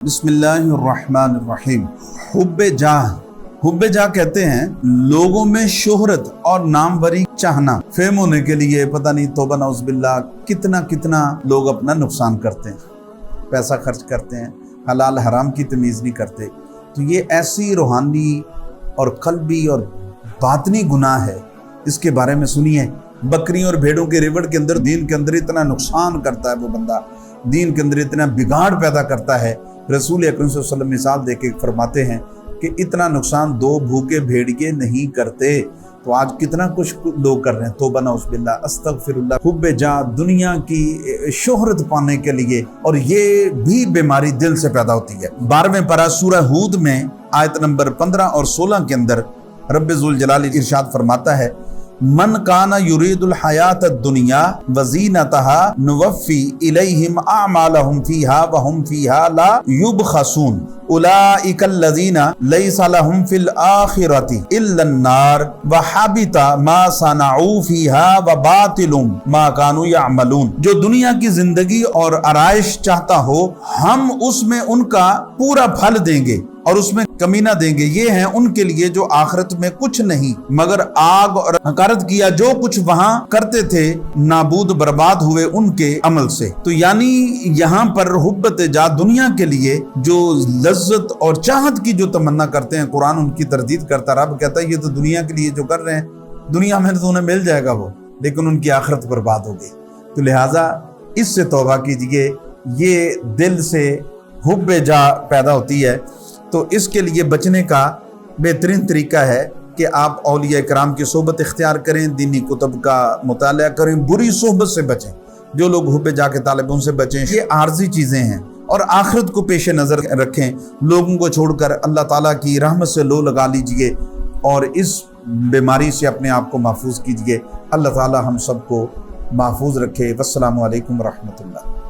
بسم اللہ الرحمن الرحیم۔ حب جاہ کہتے ہیں لوگوں میں شہرت اور ناموری چاہنا، فیم ہونے کے لیے پتہ نہیں توبہ نعوذ باللہ کتنا لوگ اپنا نقصان کرتے ہیں، پیسہ خرچ کرتے ہیں، حلال حرام کی تمیز نہیں کرتے۔ تو یہ ایسی روحانی اور قلبی اور باطنی گناہ ہے، اس کے بارے میں سنیے۔ بکریوں اور بھیڑوں کے ریوڑ کے اندر دین کے اندر اتنا نقصان کرتا ہے وہ بندہ، دین کے اندر اتنا بگاڑ پیدا کرتا ہے۔ رسول اکرم صلی اللہ علیہ وسلم مثال دے کے فرماتے ہیں کہ اتنا نقصان دو بھوکے بھیڑیے نہیں کرتے۔ تو آج کتنا کچھ لوگ کر رہے ہیں، توبہ نعوذ باللہ، استغفر اللہ۔ حب جاہ، دنیا کی شہرت پانے کے لیے، اور یہ بھی بیماری دل سے پیدا ہوتی ہے۔ 12ویں پارہ سورہ ہود میں آیت نمبر 15 اور 16 کے اندر رب ذوالجلال ارشاد فرماتا ہے، من کان یرید الحیات الدنیا وزینتها نوفی الیہم اعمالہم فیہا وہم فیہا لا یبخسون اولئک الذین لیس لہم فی الآخرۃ الا النار وحبط ما صنعوا فیہا وباطل ما کانوا یعملون۔ جو دنیا کی زندگی اور آرائش چاہتا ہو، ہم اس میں ان کا پورا پھل دیں گے اور اس میں کمی نہ دیں گے۔ یہ ہیں ان کے لیے جو آخرت میں کچھ نہیں مگر آگ اور حقارت کیا، جو کچھ وہاں کرتے تھے نابود برباد ہوئے ان کے عمل سے۔ تو یعنی یہاں پر حبت جا دنیا کے لیے جو لذت اور چاہت کی جو تمنا کرتے ہیں، قرآن ان کی تردید کرتا، رب کہتا ہے یہ تو دنیا کے لیے جو کر رہے ہیں، دنیا میں تو انہیں مل جائے گا وہ، لیکن ان کی آخرت برباد ہو گئی۔ تو لہٰذا اس سے توبہ کیجئے، یہ دل سے حب جا پیدا ہوتی ہے۔ تو اس کے لیے بچنے کا بہترین طریقہ ہے کہ آپ اولیاء کرام کی صحبت اختیار کریں، دینی کتب کا مطالعہ کریں، بری صحبت سے بچیں۔ جو لوگ حب جا کے طالب ان سے بچیں، یہ عارضی چیزیں ہیں، اور آخرت کو پیش نظر رکھیں۔ لوگوں کو چھوڑ کر اللہ تعالیٰ کی رحمت سے لو لگا لیجئے اور اس بیماری سے اپنے آپ کو محفوظ کیجئے۔ اللہ تعالیٰ ہم سب کو محفوظ رکھے۔ والسلام علیکم ورحمۃ اللہ۔